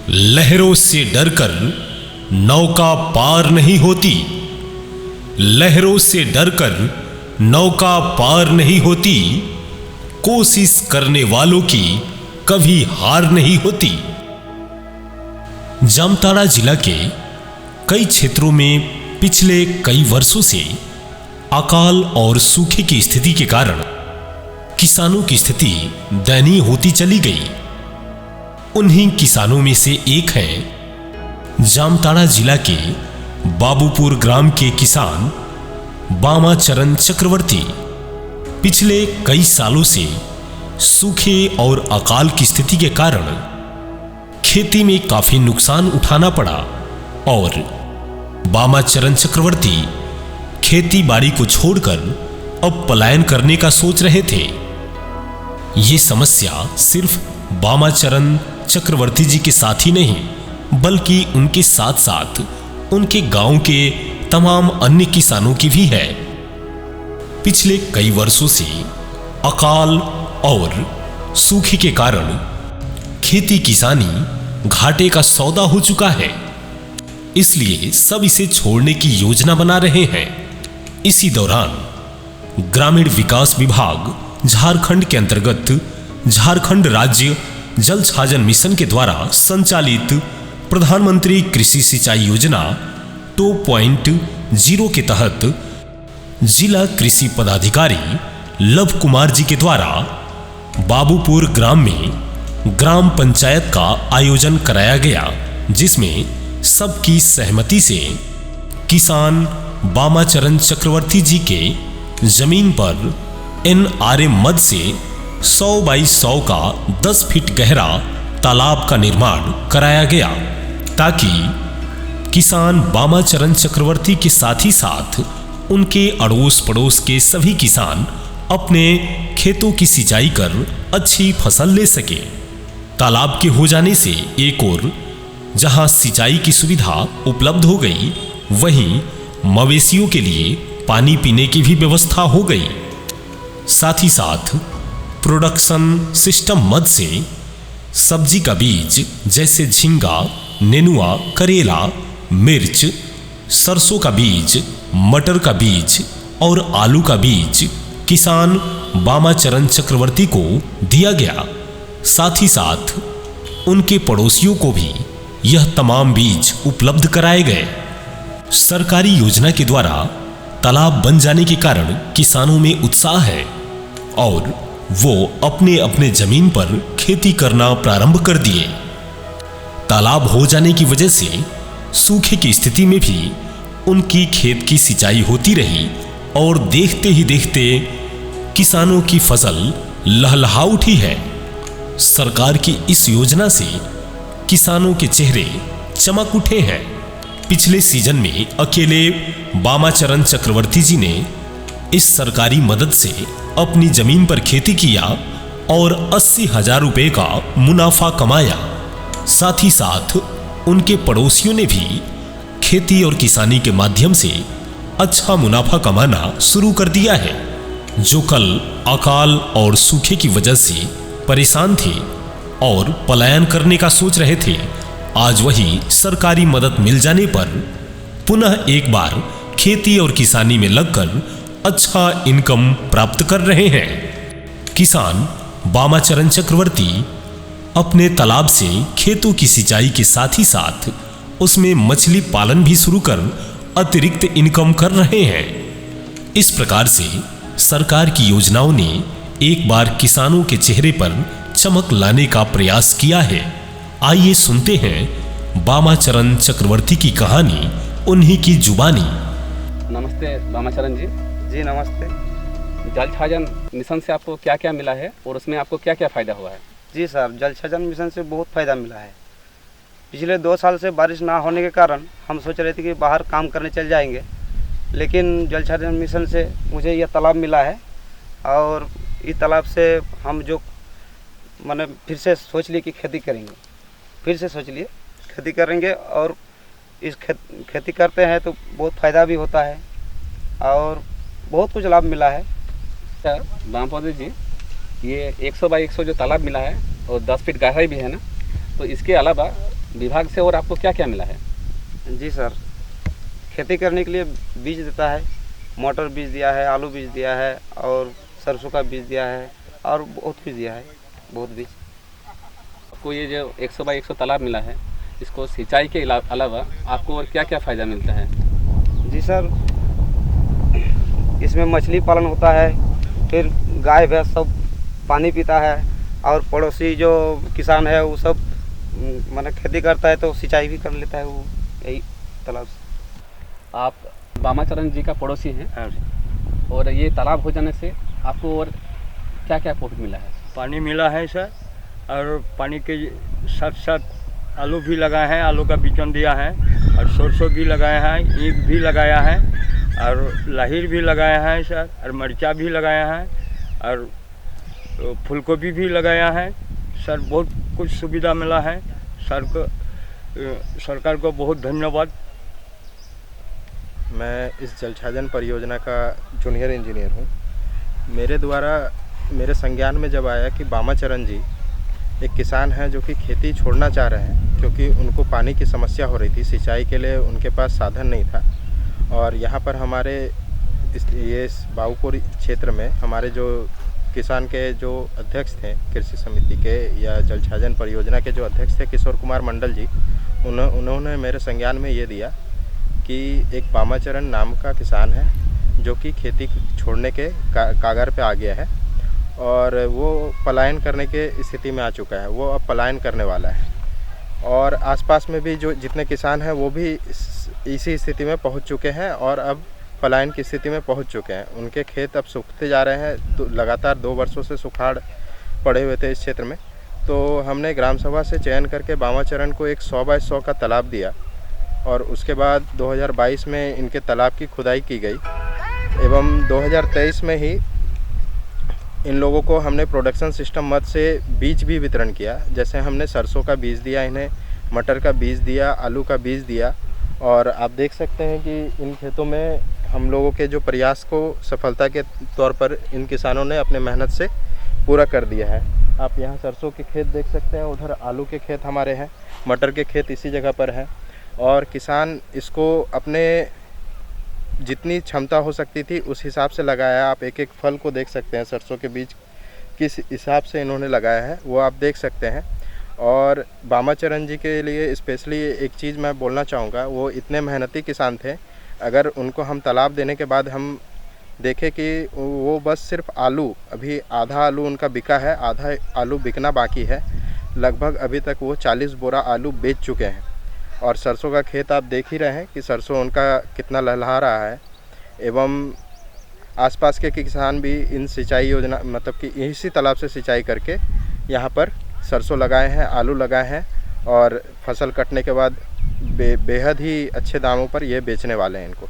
लहरों से डरकर नौका पार नहीं होती। लहरों से डरकर नौका पार नहीं होती। कोशिश करने वालों की कभी हार नहीं होती। जामताड़ा जिला के कई क्षेत्रों में पिछले कई वर्षों से अकाल और सूखे की स्थिति के कारण किसानों की स्थिति दयनीय होती चली गई। उन्हीं किसानों में से एक है जामताड़ा जिला के बाबूपुर ग्राम के किसान बामाचरण चक्रवर्ती। पिछले कई सालों से सूखे और अकाल की स्थिति के कारण खेती में काफी नुकसान उठाना पड़ा और बामाचरण चक्रवर्ती खेती बाड़ी को छोड़कर अब पलायन करने का सोच रहे थे। ये समस्या सिर्फ बामाचरण चक्रवर्ती जी के साथ ही नहीं बल्कि उनके साथ साथ उनके गांव के तमाम अन्य किसानों की भी है। पिछले कई वर्षों से अकाल और सूखे के कारण खेती किसानी घाटे का सौदा हो चुका है। इसलिए सब इसे छोड़ने की योजना बना रहे हैं। इसी दौरान ग्रामीण विकास विभाग झारखंड के अंतर्गत झारखंड राज्य जल छाजन मिशन के द्वारा संचालित प्रधानमंत्री कृषि सिंचाई योजना 2.0 के तहत जिला कृषि पदाधिकारी लव कुमार जी के द्वारा बाबूपुर ग्राम में ग्राम पंचायत का आयोजन कराया गया, जिसमें सबकी सहमति से किसान बामाचरण चक्रवर्ती जी के जमीन पर NRA मद से 100 बाई 100 का 10 फीट गहरा तालाब का निर्माण कराया गया, ताकि किसान बामाचरण चक्रवर्ती के साथ ही साथ उनके अड़ोस पड़ोस के सभी किसान अपने खेतों की सिंचाई कर अच्छी फसल ले सके। तालाब के हो जाने से एक ओर जहां सिंचाई की सुविधा उपलब्ध हो गई, वहीं मवेशियों के लिए पानी पीने की भी व्यवस्था हो गई। साथ ही साथ प्रोडक्शन सिस्टम मद से सब्जी का बीज जैसे झींगा, नेनुआ, करेला, मिर्च, सरसों का बीज, मटर का बीज और आलू का बीज किसान बामाचरण चक्रवर्ती को दिया गया। साथ ही साथ उनके पड़ोसियों को भी यह तमाम बीज उपलब्ध कराए गए। सरकारी योजना के द्वारा तालाब बन जाने के कारण किसानों में उत्साह है और वो अपने अपने जमीन पर खेती करना प्रारंभ कर दिए। तालाब हो जाने की वजह से सूखे की स्थिति में भी उनकी खेत की सिंचाई होती रही और देखते ही देखते किसानों की फसल लहलहा उठी है। सरकार की इस योजना से किसानों के चेहरे चमक उठे हैं। पिछले सीजन में अकेले बामाचरण चक्रवर्ती जी ने इस सरकारी मदद से अपनी जमीन पर खेती किया और 80,000 रुपए का मुनाफा कमाया। साथ ही साथ उनके पड़ोसियों ने भी खेती और किसानी के माध्यम से अच्छा मुनाफा कमाना शुरू कर दिया है। जो कल अकाल और सूखे की वजह से परेशान थे और पलायन करने का सोच रहे थे, आज वही सरकारी मदद मिल जाने पर पुनः एक बार खेती और किसानी में लगकर अच्छा इनकम प्राप्त कर रहे हैं। किसान बामाचरण चक्रवर्ती अपने तालाब से खेतों की सिंचाई के साथ ही साथ उसमें मछली पालन भी शुरू कर अतिरिक्त इनकम कर रहे हैं। इस प्रकार से सरकार की योजनाओं ने एक बार किसानों के चेहरे पर चमक लाने का प्रयास किया है। आइए सुनते हैं बामाचरण चक्रवर्ती की कहानी उन्हीं की जुबानी। नमस्ते बामाचरण जी। जी नमस्ते। जल छाजन मिशन से आपको क्या क्या मिला है और उसमें आपको क्या क्या फ़ायदा हुआ है? जी सर, जल छाजन मिशन से बहुत फ़ायदा मिला है। पिछले 2 साल से बारिश ना होने के कारण हम सोच रहे थे कि बाहर काम करने चल जाएंगे, लेकिन जल छाजन मिशन से मुझे यह तालाब मिला है और इस तालाब से हम जो मैंने फिर से सोच लिए कि खेती करेंगे। फिर से सोच लिए खेती करेंगे और इस खेती करते हैं तो बहुत फ़ायदा भी होता है और बहुत कुछ लाभ मिला है। सर बामपौधे जी, ये 100 बाई 100 जो तालाब मिला है और 10 फीट गहराई भी है ना, तो इसके अलावा विभाग से और आपको क्या क्या मिला है? जी सर, खेती करने के लिए बीज देता है, मटर बीज दिया है, आलू बीज दिया है और सरसों का बीज दिया है और बहुत बीज दिया है, बहुत बीज। आपको ये जो 100 बाई 100 तालाब मिला है, इसको सिंचाई के अलावा आपको और क्या क्या फ़ायदा मिलता है? जी सर, इसमें मछली पालन होता है, फिर गाय भैंस सब पानी पीता है और पड़ोसी जो किसान है वो सब माने खेती करता है तो सिंचाई भी कर लेता है वो यही तालाब से। आप बामाचरण जी का पड़ोसी हैं हाँ, और ये तालाब हो जाने से आपको और क्या क्या प्रॉफिट मिला है? पानी मिला है सर, और पानी के साथ साथ आलू भी लगाए हैं, आलू का बीजन दिया है और सरसों भी लगाए हैं, ईख भी लगाया है और लाहिर भी लगाया है सर, और मिर्चा भी लगाया है और फूलगोभी भी लगाया है सर। बहुत कुछ सुविधा मिला है सर को, सरकार को बहुत धन्यवाद। मैं इस जलछाजन परियोजना का जूनियर इंजीनियर हूँ। मेरे द्वारा मेरे संज्ञान में जब आया कि बामाचरण जी एक किसान हैं जो कि खेती छोड़ना चाह रहे हैं क्योंकि उनको पानी की समस्या हो रही थी, सिंचाई के लिए उनके पास साधन नहीं था, और यहाँ पर हमारे ये बाबूपुर क्षेत्र में हमारे जो किसान के जो अध्यक्ष थे कृषि समिति के या जलछाजन परियोजना के जो अध्यक्ष थे किशोर कुमार मंडल जी, उन्होंने मेरे संज्ञान में ये दिया कि एक बामाचरण नाम का किसान है जो कि खेती छोड़ने के कागार पे आ गया है और वो पलायन करने के स्थिति में आ चुका है, वो अब पलायन करने वाला है। और आसपास में भी जो जितने किसान हैं वो भी इसी स्थिति में पहुंच चुके हैं और अब पलायन की स्थिति में पहुंच चुके हैं। उनके खेत अब सूखते जा रहे हैं, तो लगातार 2 वर्षों से सुखाड़ पड़े हुए थे इस क्षेत्र में। तो हमने ग्राम सभा से चयन करके बामाचरण को एक 100 बाई 100 का तालाब दिया और उसके बाद 2022 में इनके तालाब की खुदाई की गई एवं 2023 में ही इन लोगों को हमने प्रोडक्शन सिस्टम मद से बीज भी वितरण किया। जैसे हमने सरसों का बीज दिया, इन्हें मटर का बीज दिया, आलू का बीज दिया, और आप देख सकते हैं कि इन खेतों में हम लोगों के जो प्रयास को सफलता के तौर पर इन किसानों ने अपने मेहनत से पूरा कर दिया है। आप यहाँ सरसों के खेत देख सकते हैं, उधर आलू के खेत हमारे हैं, मटर के खेत इसी जगह पर हैं, और किसान इसको अपने जितनी क्षमता हो सकती थी उस हिसाब से लगाया। आप एक एक फल को देख सकते हैं, सरसों के बीज किस हिसाब से इन्होंने लगाया है वो आप देख सकते हैं। और बामाचरण जी के लिए स्पेशली एक चीज़ मैं बोलना चाहूँगा, वो इतने मेहनती किसान थे, अगर उनको हम तालाब देने के बाद हम देखें कि वो बस सिर्फ आलू, अभी आधा आलू उनका बिका है, आधा आलू बिकना बाकी है, लगभग अभी तक वो 40 बोरा आलू बेच चुके हैं। और सरसों का खेत आप देख ही रहे हैं कि सरसों उनका कितना लहलहा रहा है, एवं आसपास के किसान भी इन सिंचाई योजना मतलब कि इसी तालाब से सिंचाई करके यहाँ पर सरसों लगाए हैं, आलू लगाए हैं, और फसल कटने के बाद बेहद ही अच्छे दामों पर ये बेचने वाले हैं इनको।